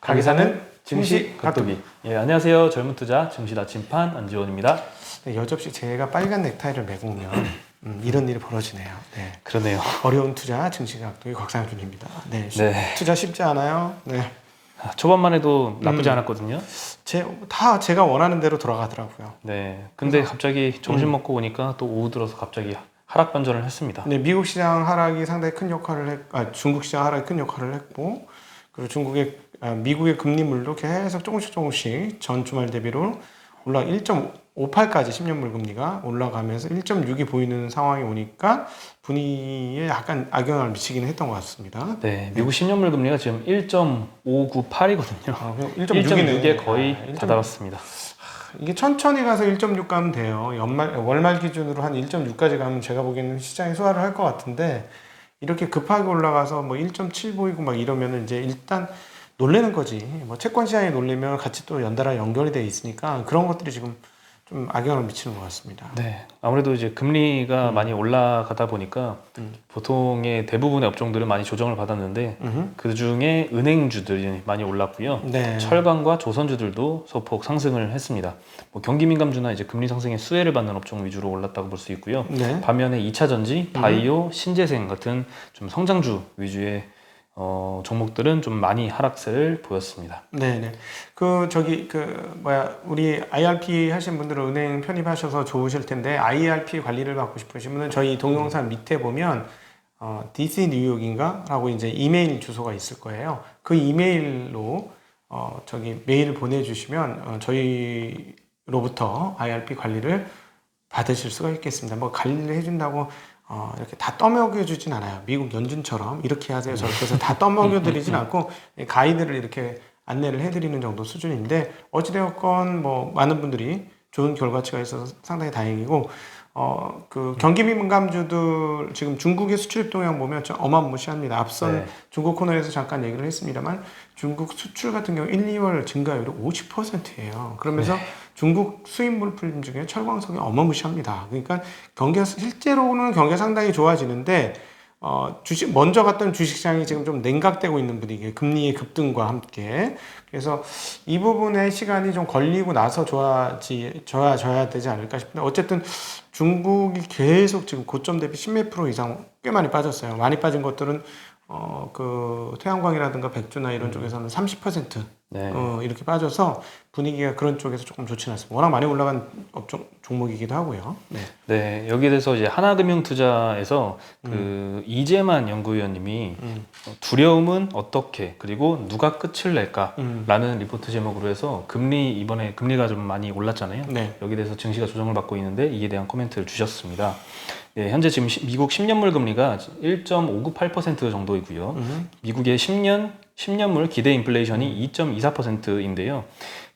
가게 사는 증시 각도기. 예, 안녕하세요. 젊은 투자 증시 나침판 안지원입니다. 네, 여접시 제가 빨간 넥타이를 메고 오면 이런 일이 벌어지네요. 네. 그러네요. 어려운 투자 증시 각도기 곽상준입니다. 네, 네. 투자 쉽지 않아요. 네. 초반만 해도 나쁘지 않았거든요. 다 제가 원하는 대로 돌아가더라고요. 네. 근데 갑자기 점심 먹고 오니까 또 오후 들어서 갑자기 하락 반전을 했습니다. 네, 미국 시장 하락이 상당히 큰 역할을 중국 시장 하락이 큰 역할을 했고, 그리고 미국의 금리물도 계속 조금씩 전 주말 대비로 올라 1.58까지 10년물 금리가 올라가면서 1.6이 보이는 상황이 오니까 분위기에 약간 악영향을 미치기는 했던 것 같습니다. 네, 미국 10년물 금리가 지금 1.598이거든요. 1.6에 거의 다다랐습니다. 이게 천천히 가서 1.6 가면 돼요. 월말 기준으로 한 1.6까지 가면 제가 보기에는 시장이 소화를 할 것 같은데, 이렇게 급하게 올라가서 뭐 1.7 보이고 막 이러면은 이제 일단 놀래는 거지. 뭐 채권 시장에 놀래면 같이 또 연달아 연결이 돼 있으니까 그런 것들이 지금 좀 악영향을 미치는 것 같습니다. 네, 아무래도 이제 금리가 많이 올라가다 보니까 보통의 대부분의 업종들은 많이 조정을 받았는데 그 중에 은행주들이 많이 올랐고요. 네. 철강과 조선주들도 소폭 상승을 했습니다. 뭐 경기민감주나 이제 금리 상승에 수혜를 받는 업종 위주로 올랐다고 볼 수 있고요. 네. 반면에 2차전지, 바이오, 신재생 같은 좀 성장주 위주의 종목들은 좀 많이 하락세를 보였습니다. 네네. 우리 IRP 하신 분들은 은행 편입하셔서 좋으실 텐데, IRP 관리를 받고 싶으신 분은 저희 동영상 밑에 보면, DC 뉴욕인가? 라고 이제 이메일 주소가 있을 거예요. 그 이메일로, 메일을 보내주시면, 저희로부터 IRP 관리를 받으실 수가 있겠습니다. 뭐 관리를 해준다고 이렇게 다 떠먹여주진 않아요. 미국 연준처럼 이렇게 하세요 저렇게 해서 다 떠먹여드리진 않고 가이드를 이렇게 안내를 해드리는 정도 수준인데, 어찌되었건 뭐 많은 분들이 좋은 결과치가 있어서 상당히 다행이고, 그 경기 민감주들 지금 중국의 수출 동향 보면 좀 어마무시합니다. 앞선 중국 코너에서 잠깐 얘기를 했습니다만, 중국 수출 같은 경우 1, 2월 증가율이 50%예요. 그러면서 중국 수입 물품 중에 철광석이 어마무시합니다. 그러니까 실제로는 경기가 상당히 좋아지는데, 먼저 갔던 주식시장이 지금 좀 냉각되고 있는 분위기, 금리의 급등과 함께. 그래서 이 부분에 시간이 좀 걸리고 나서 좋아져야 되지 않을까 싶은데, 어쨌든 중국이 계속 지금 고점 대비 10몇 프로 이상 꽤 많이 빠졌어요. 많이 빠진 것들은 태양광이라든가 백주나 이런 쪽에서는 30% 이렇게 빠져서 분위기가 그런 쪽에서 조금 좋지는 않습니다. 워낙 많이 올라간 업종 종목이기도 하고요. 네, 여기에 대해서 이제 하나금융투자에서 그 이재만 연구위원님이 두려움은 어떻게 그리고 누가 끝을 낼까라는 리포트 제목으로 해서 이번에 금리가 좀 많이 올랐잖아요. 네. 여기에 대해서 증시가 조정을 받고 있는데 이에 대한 코멘트를 주셨습니다. 네, 현재 지금 미국 10년물 금리가 1.598% 정도이고요. 미국의 10년물 기대 인플레이션이 2.24%인데요.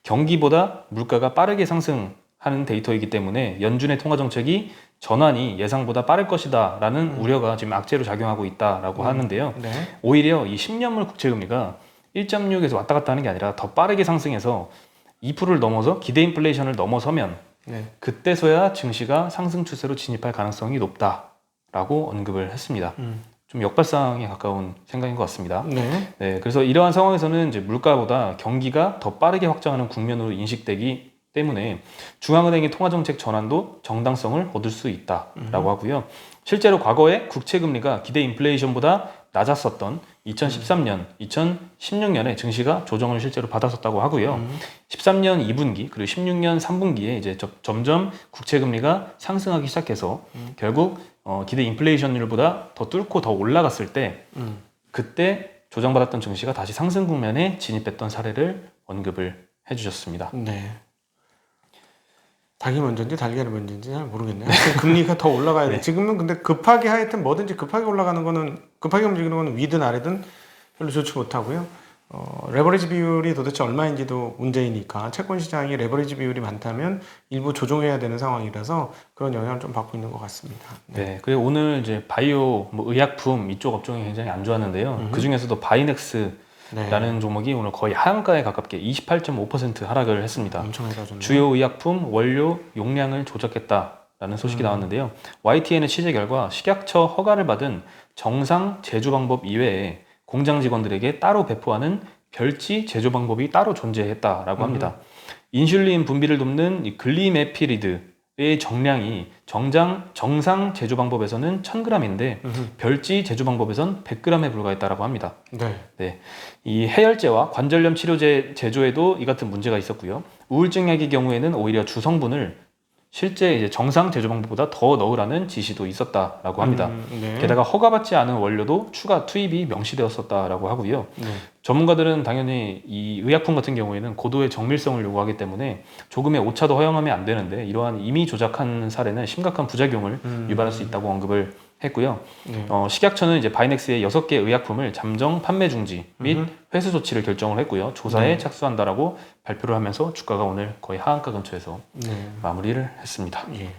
경기보다 물가가 빠르게 상승하는 데이터이기 때문에 연준의 통화 정책이 전환이 예상보다 빠를 것이다 라는 우려가 지금 악재로 작용하고 있다라고 하는데요. 네. 오히려 이 10년물 국채 금리가 1.6에서 왔다 갔다 하는 게 아니라 더 빠르게 상승해서 2%를 넘어서 기대 인플레이션을 넘어서면 그때서야 증시가 상승 추세로 진입할 가능성이 높다라고 언급을 했습니다. 좀 역발상에 가까운 생각인 것 같습니다. 네, 그래서 이러한 상황에서는 이제 물가보다 경기가 더 빠르게 확장하는 국면으로 인식되기 때문에 중앙은행의 통화정책 전환도 정당성을 얻을 수 있다라고 하고요. 실제로 과거에 국채 금리가 기대 인플레이션보다 낮았었던 2013년, 2016년에 증시가 조정을 실제로 받았었다고 하고요. 13년 2분기 그리고 16년 3분기에 이제 점점 국채 금리가 상승하기 시작해서 결국 기대 인플레이션율보다 더 뚫고 더 올라갔을 때 그때 조정받았던 증시가 다시 상승 국면에 진입했던 사례를 언급을 해주셨습니다. 네. 닭이 먼저인지 달걀이 먼저인지 잘 모르겠네요. 금리가 더 올라가야 돼. 지금은 근데 급하게 하여튼 뭐든지 급하게 올라가는 거는, 급하게 움직이는 거는 위든 아래든 별로 좋지 못하고요. 레버리지 비율이 도대체 얼마인지도 문제이니까, 채권 시장이 레버리지 비율이 많다면 일부 조정해야 되는 상황이라서 그런 영향을 좀 받고 있는 것 같습니다. 네, 그리고 오늘 이제 바이오, 의약품 이쪽 업종이 굉장히 안 좋았는데요. 그 중에서도 바이넥스 라는 종목이 오늘 거의 하한가에 가깝게 28.5% 하락을 했습니다. 엄청 해가지고 주요 의약품 원료 용량을 조작했다라는 소식이 나왔는데요. YTN의 취재 결과 식약처 허가를 받은 정상 제조 방법 이외에 공장 직원들에게 따로 배포하는 별지 제조 방법이 따로 존재했다라고 합니다. 인슐린 분비를 돕는 이 글리메피리드의 정량이 정상 제조 방법에서는 1000g인데 별지 제조 방법에선 100g에 불과했다라고 합니다. 네. 네, 이 해열제와 관절염 치료제 제조에도 이 같은 문제가 있었고요. 우울증 약의 경우에는 오히려 주성분을 실제 이제 정상 제조 방법보다 더 넣으라는 지시도 있었다라고 합니다. 네. 게다가 허가받지 않은 원료도 추가 투입이 명시되었었다라고 하고요. 네. 전문가들은 당연히 이 의약품 같은 경우에는 고도의 정밀성을 요구하기 때문에 조금의 오차도 허용하면 안 되는데 이러한 임의 조작한 사례는 심각한 부작용을 유발할 수 있다고 언급을 했고요. 네. 식약처는 이제 바이넥스의 6개 의약품을 잠정 판매 중지 및 회수 조치를 결정을 했고요. 조사에 착수한다라고 발표를 하면서 주가가 오늘 거의 하한가 근처에서 마무리를 했습니다. 예.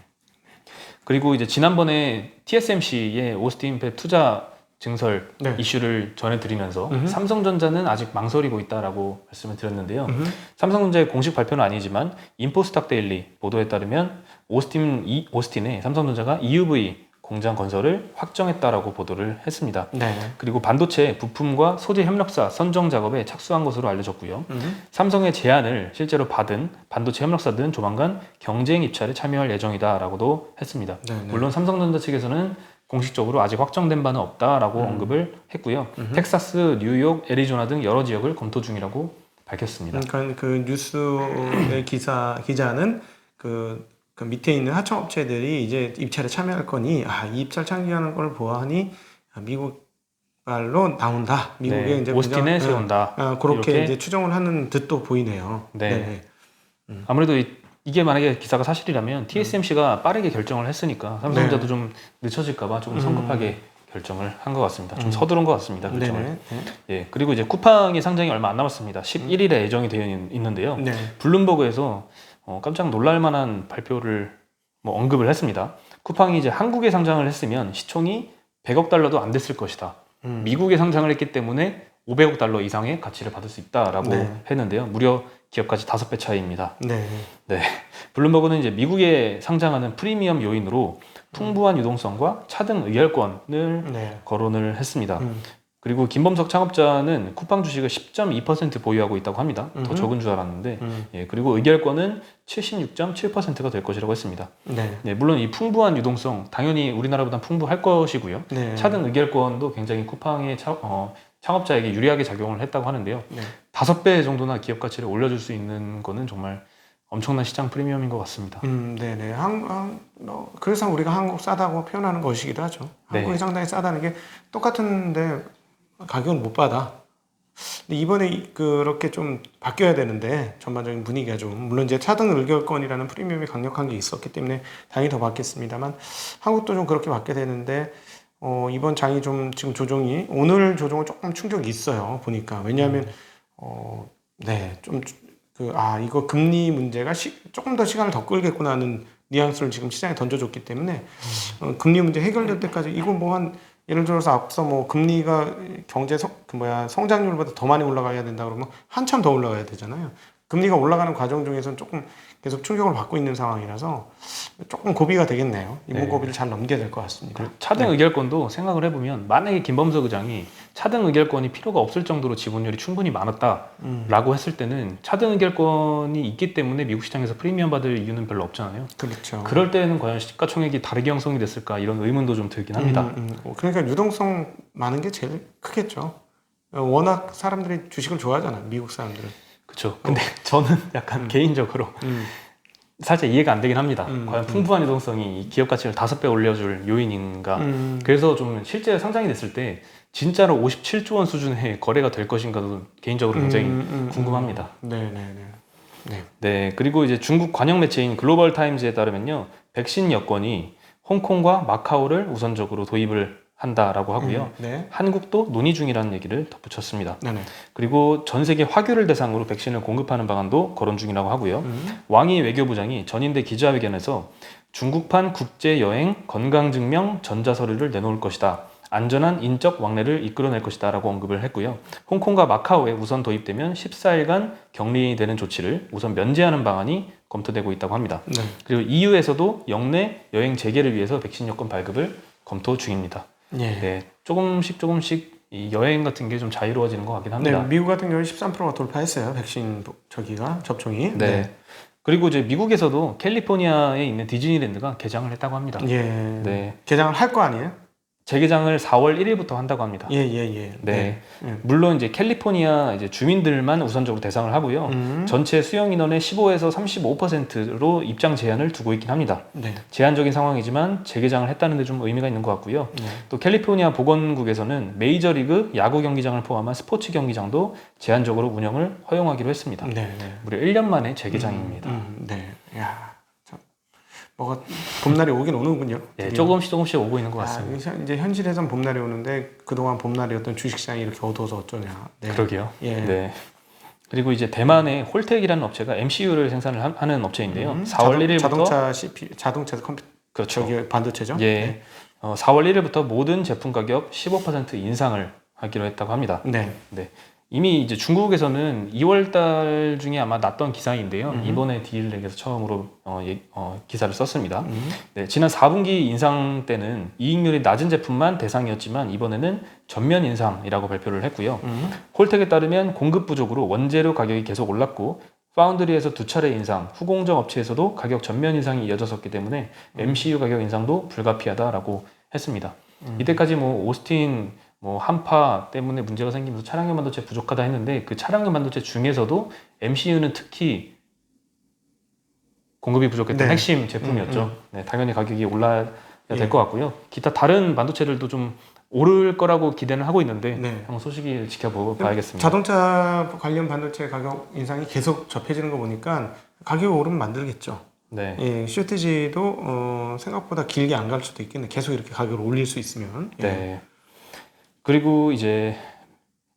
그리고 이제 지난번에 TSMC의 오스틴 팹 투자 증설 네. 이슈를 전해드리면서 삼성전자는 아직 망설이고 있다라고 말씀을 드렸는데요. 삼성전자의 공식 발표는 아니지만 인포스탁 데일리 보도에 따르면 오스틴에 삼성전자가 EUV 공장 건설을 확정했다라고 보도를 했습니다. 네. 그리고 반도체 부품과 소재 협력사 선정 작업에 착수한 것으로 알려졌고요. 삼성의 제안을 실제로 받은 반도체 협력사들은 조만간 경쟁 입찰에 참여할 예정이다라고도 했습니다. 네. 물론 삼성전자 측에서는 공식적으로 아직 확정된 바는 없다라고 언급을 했고요. 텍사스, 뉴욕, 애리조나 등 여러 지역을 검토 중이라고 밝혔습니다. 그러니까 그 뉴스의 기자는 그 밑에 있는 하청업체들이 이제 입찰에 참여할 거니 이 입찰 참여하는 걸 보아하니 미국 발로 나온다. 미국에 이제 오스틴에 세운다. 그렇게 이렇게. 이제 추정을 하는 듯도 보이네요. 네. 아무래도 이게 만약에 기사가 사실이라면 TSMC가 빠르게 결정을 했으니까 삼성전자도 좀 늦춰질까봐 조금 성급하게 결정을 한 것 같습니다. 좀 서두른 것 같습니다. 결정을. 예, 그리고 이제 쿠팡이 상장이 얼마 안 남았습니다. 11일에 예정이 되어 있는데요. 네. 블룸버그에서 깜짝 놀랄 만한 발표를 언급을 했습니다. 쿠팡이 이제 한국에 상장을 했으면 시총이 100억 달러도 안 됐을 것이다. 미국에 상장을 했기 때문에 500억 달러 이상의 가치를 받을 수 있다라고 했는데요. 무려 기업가치 5배 차이입니다. 네. 네. 블룸버그는 이제 미국에 상장하는 프리미엄 요인으로 풍부한 유동성과 차등 의결권을 거론을 했습니다. 그리고 김범석 창업자는 쿠팡 주식을 10.2% 보유하고 있다고 합니다. 더 적은 줄 알았는데, 예, 그리고 의결권은 76.7%가 될 것이라고 했습니다. 네, 물론 이 풍부한 유동성 당연히 우리나라보다 풍부할 것이고요. 차등 의결권도 굉장히 쿠팡의 창업자에게 유리하게 작용을 했다고 하는데요. 5배 정도나 기업 가치를 올려줄 수 있는 거는 정말 엄청난 시장 프리미엄인 것 같습니다. 네네. 그래서 우리가 한국 싸다고 표현하는 것이기도 하죠. 한국이 상당히 싸다는 게 똑같은데 가격을 못 받아. 근데 이번에 그렇게 좀 바뀌어야 되는데 전반적인 분위기가 좀 물론 이제 차등 의결권이라는 프리미엄이 강력한 게 있었기 때문에 당연히 더 받겠습니다만 한국도 좀 그렇게 받게 되는데 이번 장이 좀 지금 조정이 오늘 조정은 조금 충격이 있어요. 보니까 왜냐하면 이거 금리 문제가 조금 더 시간을 더 끌겠구나 하는 뉘앙스를 지금 시장에 던져줬기 때문에 금리 문제 해결될 때까지 이거 예를 들어서 앞서 금리가 성장률보다 더 많이 올라가야 된다 그러면 한참 더 올라가야 되잖아요. 금리가 올라가는 과정 중에서는 조금 계속 충격을 받고 있는 상황이라서 조금 고비가 되겠네요. 이번 고비를 잘 넘겨야 될 것 같습니다. 차등 의결권도 생각을 해보면 만약에 김범석 의장이 차등 의결권이 필요가 없을 정도로 지분율이 충분히 많았다라고 했을 때는 차등 의결권이 있기 때문에 미국 시장에서 프리미엄 받을 이유는 별로 없잖아요. 그렇죠. 그럴 때는 과연 시가총액이 다르게 형성이 됐을까 이런 의문도 좀 들긴 합니다. 그러니까 유동성 많은 게 제일 크겠죠. 워낙 사람들이 주식을 좋아하잖아요. 미국 사람들은. 그렇죠. 근데 저는 약간 개인적으로 살짝 이해가 안 되긴 합니다. 과연 풍부한 유동성이 이 기업 가치를 5배 올려줄 요인인가. 그래서 좀 실제 상장이 됐을 때 진짜로 57조 원 수준의 거래가 될 것인가도 개인적으로 굉장히 궁금합니다. 네, 그리고 이제 중국 관영 매체인 글로벌 타임즈에 따르면요, 백신 여권이 홍콩과 마카오를 우선적으로 도입을 한다라고 하고요. 한국도 논의 중이라는 얘기를 덧붙였습니다. 그리고 전 세계 화교를 대상으로 백신을 공급하는 방안도 거론 중이라고 하고요. 왕이 외교부장이 전인대 기자회견에서 중국판 국제여행 건강증명 전자서류를 내놓을 것이다. 안전한 인적 왕래를 이끌어낼 것이다 라고 언급을 했고요. 홍콩과 마카오에 우선 도입되면 14일간 격리되는 조치를 우선 면제하는 방안이 검토되고 있다고 합니다. 그리고 EU에서도 영내 여행 재개를 위해서 백신 여권 발급을 검토 중입니다. 네, 조금씩 이 여행 같은 게 좀 자유로워지는 것 같긴 네, 합니다. 미국 같은 경우에 13%가 돌파했어요. 백신 접종이. 네. 그리고 이제 미국에서도 캘리포니아에 있는 디즈니랜드가 개장을 했다고 합니다. 예. 네. 개장을 할 거 아니에요? 재개장을 4월 1일부터 한다고 합니다. 예. 네. 예. 물론 이제 캘리포니아 이제 주민들만 우선적으로 대상을 하고요. 전체 수용 인원의 15에서 35%로 입장 제한을 두고 있긴 합니다. 네. 제한적인 상황이지만 재개장을 했다는 데 좀 의미가 있는 것 같고요. 네. 또 캘리포니아 보건국에서는 메이저리그 야구 경기장을 포함한 스포츠 경기장도 제한적으로 운영을 허용하기로 했습니다. 네. 무려 1년 만에 재개장입니다. 네. 야, 참 뭐가 봄날이 오긴 오는군요. 네, 조금씩 오고 있는 것 같습니다. 이제 현실에선 봄날이 오는데 그동안 봄날이었던 주식시장이 이렇게 어두워서 어쩌냐. 네. 그러게요. 예. 네. 그리고 이제 대만의 홀텍이라는 업체가 MCU를 생산을 하는 업체인데요. 4월 1일부터 자동차 CPU, 자동차 컴퓨터, 그렇죠. 저기 반도체죠. 예. 네. 4월 1일부터 모든 제품 가격 15% 인상을 하기로 했다고 합니다. 네. 네. 이미 이제 중국에서는 2월 달 중에 아마 났던 기사인데요. 이번에 디일렉에서 처음으로 기사를 썼습니다. 네, 지난 4분기 인상 때는 이익률이 낮은 제품만 대상이었지만 이번에는 전면 인상이라고 발표를 했고요. 홀텍에 따르면 공급 부족으로 원재료 가격이 계속 올랐고 파운드리에서 2차례 인상, 후공정 업체에서도 가격 전면 인상이 이어졌었기 때문에 MCU 가격 인상도 불가피하다라고 했습니다. 이때까지 뭐 오스틴 한파 때문에 문제가 생기면서 차량용 반도체 부족하다 했는데 그 차량용 반도체 중에서도 MCU는 특히 공급이 부족했던 네. 핵심 제품이었죠. 네, 당연히 가격이 올라야 될 것 같고요. 기타 다른 반도체들도 좀 오를 거라고 기대는 하고 있는데 네. 한번 소식을 지켜봐야겠습니다. 자동차 관련 반도체 가격 인상이 계속 접해지는 거 보니까 가격이 오르면 만들겠죠. 네. 예, 쇼티지도 생각보다 길게 안 갈 수도 있겠네. 계속 이렇게 가격을 올릴 수 있으면. 예. 네. 그리고 이제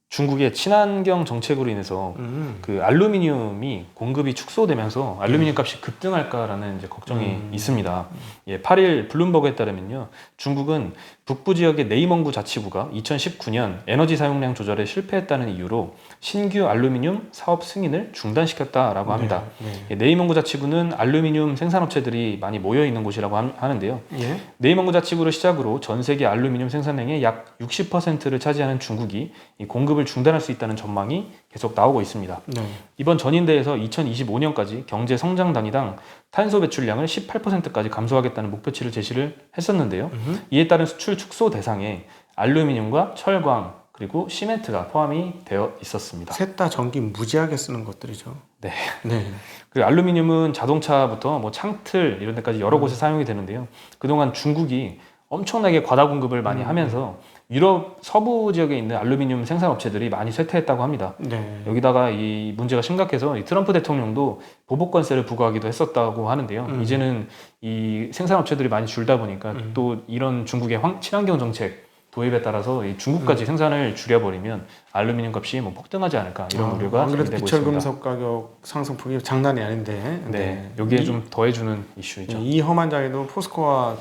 중국의 친환경 정책으로 인해서 그 알루미늄이 공급이 축소되면서 알루미늄 값이 급등할까라는 이제 걱정이 있습니다. 예, 8일 블룸버그에 따르면요, 중국은 북부 지역의 네이멍구 자치구가 2019년 에너지 사용량 조절에 실패했다는 이유로 신규 알루미늄 사업 승인을 중단시켰다라고 합니다. 네. 예, 네이멍구 자치구는 알루미늄 생산업체들이 많이 모여 있는 곳이라고 하는데요. 예. 네이멍구 자치구를 시작으로 전 세계 알루미늄 생산량의 약 60%를 차지하는 중국이 이 공급을 중단할 수 있다는 전망이 계속 나오고 있습니다. 네. 이번 전인대에서 2025년까지 경제 성장 단위당 탄소 배출량을 18%까지 감소하겠다는 목표치를 제시를 했었는데요. 이에 따른 수출 축소 대상에 알루미늄과 철광 그리고 시멘트가 포함이 되어 있었습니다. 셋 다 전기 무지하게 쓰는 것들이죠. 네. 네. 그 알루미늄은 자동차부터 뭐 창틀 이런 데까지 여러 곳에 사용이 되는데요. 그동안 중국이 엄청나게 과다 공급을 많이 하면서 유럽 서부 지역에 있는 알루미늄 생산 업체들이 많이 쇠퇴했다고 합니다. 네. 여기다가 이 문제가 심각해서 이 트럼프 대통령도 보복관세를 부과하기도 했었다고 하는데요. 이제는 이 생산 업체들이 많이 줄다 보니까 또 이런 중국의 친환경 정책 도입에 따라서 이 중국까지 생산을 줄여버리면 알루미늄 값이 뭐 폭등하지 않을까 이런 우려가 안 그래도 되고 비철금속 있습니다. 가격 상승폭이 장난이 아닌데. 네, 여기에 좀 더해주는 이슈이죠. 이 험한 자리도 포스코와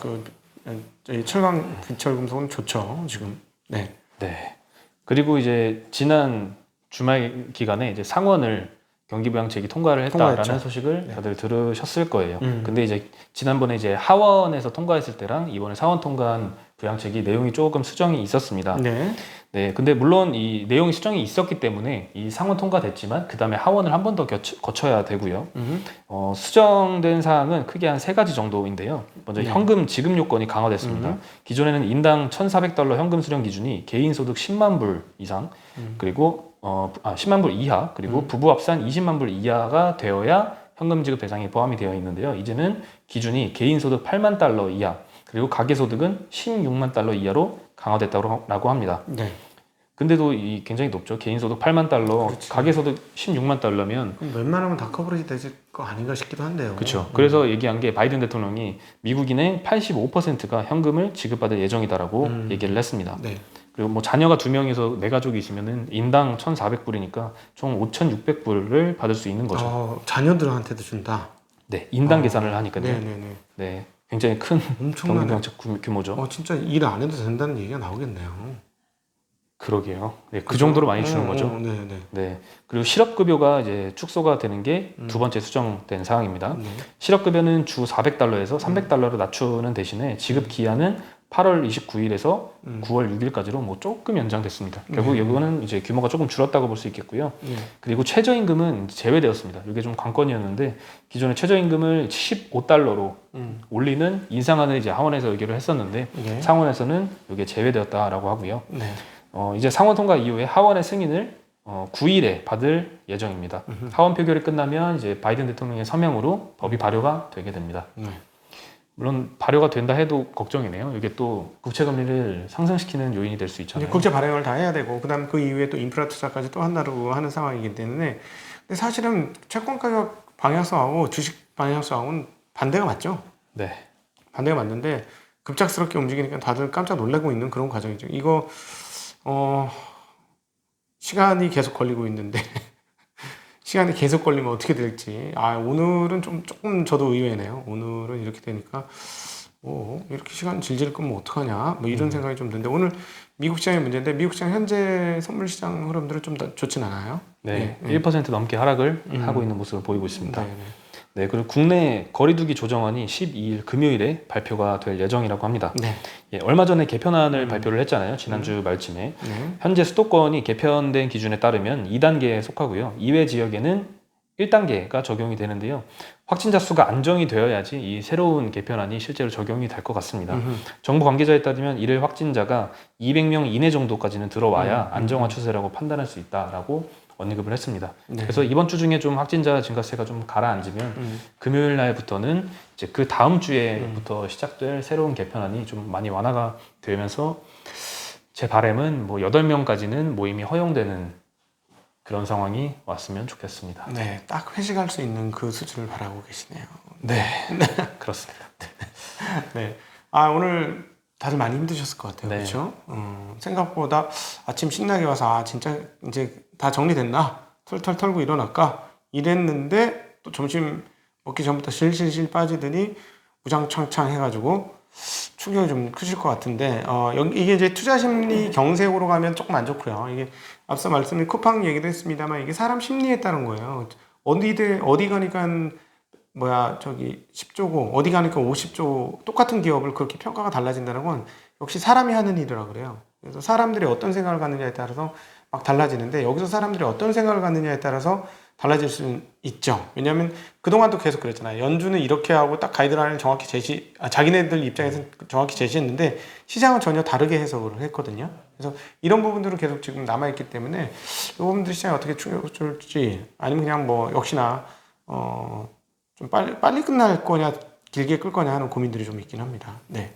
저희 철강 비철금속은 좋죠 지금. 네. 네. 그리고 이제 지난 주말 기간에 이제 상원을 경기부양책이 통과를 했다라는 통과했죠. 소식을 네. 다들 들으셨을 거예요. 근데 이제 지난번에 이제 하원에서 통과했을 때랑 이번에 상원 통과한 부양책이 내용이 조금 수정이 있었습니다. 네. 네, 근데 물론 이 내용이 수정이 있었기 때문에 이 상원 통과됐지만 그 다음에 하원을 한 번 더 거쳐야 되고요. 수정된 사항은 크게 한 3가지 정도인데요. 먼저 네. 현금 지급 요건이 강화됐습니다. 기존에는 인당 $1,400 현금 수령 기준이 개인 소득 10만 불 이상 그리고 10만 불 이하 그리고 부부 합산 20만 불 이하가 되어야 현금 지급 대상에 포함이 되어 있는데요. 이제는 기준이 개인 소득 8만 달러 이하 그리고 가계 소득은 16만 달러 이하로 강화됐다고 합니다. 네. 근데도 이 굉장히 높죠. 개인 소득 8만 달러, 그렇지. 가계 소득 16만 달러면 그럼 웬만하면 다 커버리지 되실 거 아닌가 싶기도 한데요. 그렇죠. 그래서 얘기한 게 바이든 대통령이 미국인의 85%가 현금을 지급받을 예정이다라고 얘기를 했습니다. 네. 그리고 뭐 자녀가 2명이서 네 가족이 있으면은 인당 1,400불이니까 총 5,600불을 받을 수 있는 거죠. 자녀들한테도 준다. 네, 인당 계산을 하니까요. 네네네. 네, 굉장히 큰 엄청나네. 경비정책 규모죠. 진짜 일 안 해도 된다는 얘기가 나오겠네요. 그러게요. 네, 그 정도로 많이 주는 거죠. 네네. 네. 그리고 실업급여가 이제 축소가 되는 게 두 번째 수정된 사항입니다. 네. 실업급여는 주 $400에서 $300로 낮추는 대신에 지급 기한은 8월 29일에서 9월 6일까지로 뭐 조금 연장됐습니다. 결국 이거는 이제 규모가 조금 줄었다고 볼 수 있겠고요. 그리고 최저임금은 제외되었습니다. 이게 좀 관건이었는데 기존의 최저임금을 15달러로 올리는 인상안을 이제 하원에서 의결을 했었는데 상원에서는 이게 제외되었다라고 하고요. 이제 상원 통과 이후에 하원의 승인을 9일에 받을 예정입니다. 하원 표결이 끝나면 이제 바이든 대통령의 서명으로 법이 발효가 되게 됩니다. 물론 발효가 된다 해도 걱정이네요. 이게 또 국채 금리를 상승시키는 요인이 될 수 있잖아요. 국제 발행을 다 해야 되고 그다음 그 이후에 또 인프라 투자까지 또 한다고 하는 상황이기 때문에 근데 사실은 채권 가격 방향성하고 주식 방향성하고는 반대가 맞죠? 네. 반대가 맞는데 급작스럽게 움직이니까 다들 깜짝 놀라고 있는 그런 과정이죠. 이거 시간이 계속 걸리고 있는데 시간이 계속 걸리면 어떻게 될지. 오늘은 조금 저도 의외네요. 오늘은 이렇게 되니까 이렇게 시간 질질 끌면 어떡하냐 뭐 이런 생각이 좀 드는데 오늘 미국 시장의 문제인데 미국 시장 현재 선물 시장 흐름들은 좀 더 좋진 않아요. 네, 1% 넘게 하락을 하고 있는 모습을 보이고 있습니다. 네. 네, 그리고 국내 거리두기 조정안이 12일 금요일에 발표가 될 예정이라고 합니다. 네. 예, 얼마 전에 개편안을 발표를 했잖아요. 지난주 말쯤에. 현재 수도권이 개편된 기준에 따르면 2단계에 속하고요. 이외 지역에는 1단계가 적용이 되는데요. 확진자 수가 안정이 되어야지 이 새로운 개편안이 실제로 적용이 될 것 같습니다. 정부 관계자에 따르면 이를 확진자가 200명 이내 정도까지는 들어와야 안정화 추세라고 판단할 수 있다라고 언급을 했습니다. 네. 그래서 이번 주 중에 좀 확진자 증가세가 좀 가라앉으면 금요일 날부터는 이제 그 다음 주에부터 시작될 새로운 개편안이 좀 많이 완화가 되면서 제 바람은 뭐 8명까지는 모임이 허용되는 그런 상황이 왔으면 좋겠습니다. 네, 딱 회식할 수 있는 그 수준을 바라고 계시네요. 네, 그렇습니다. 네. 오늘 다들 많이 힘드셨을 것 같아요. 네. 그렇죠? 생각보다 아침 신나게 와서 진짜 이제 다 정리됐나? 털털 털고 일어날까? 이랬는데 또 점심 먹기 전부터 실실실 빠지더니 우장창창 해가지고 충격이 좀 크실 것 같은데 이게 이제 투자 심리 경색으로 가면 조금 안 좋고요. 이게 앞서 말씀드린 쿠팡 얘기도 했습니다만 이게 사람 심리에 따른 거예요. 어디 가니까 10조고 어디 가니까 50조 똑같은 기업을 그렇게 평가가 달라진다는 건 역시 사람이 하는 일이라 그래요. 그래서 사람들이 어떤 생각을 갖느냐에 따라서 막 달라지는데 여기서 사람들이 어떤 생각을 갖느냐에 따라서 달라질 수 있죠. 왜냐하면 그동안도 계속 그랬잖아요. 연준은 이렇게 하고 딱 가이드라인을 정확히 자기네들 입장에서 정확히 제시했는데 시장은 전혀 다르게 해석을 했거든요. 그래서 이런 부분들은 계속 지금 남아있기 때문에 이 부분들 시장이 어떻게 충격을 줄지 아니면 그냥 역시나 좀 빨리 끝날 거냐 길게 끌 거냐 하는 고민들이 좀 있긴 합니다. 네.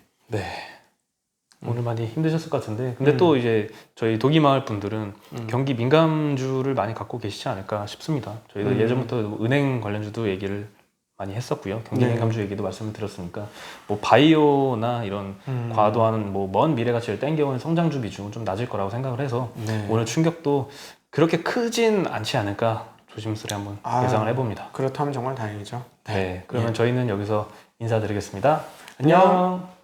오늘 많이 힘드셨을 것 같은데 근데 또 이제 저희 도기마을 분들은 경기 민감주를 많이 갖고 계시지 않을까 싶습니다. 저희도 예전부터 은행 관련주도 얘기를 많이 했었고요. 경기 민감주 얘기도 말씀을 드렸으니까 뭐 바이오나 이런 과도한 먼 미래 가치를 땡겨오는 성장주 비중은 좀 낮을 거라고 생각을 해서 오늘 충격도 그렇게 크진 않지 않을까 조심스레 한번 예상을 해봅니다. 그렇다면 정말 다행이죠. 네, 그러면 저희는 여기서 인사드리겠습니다. 안녕.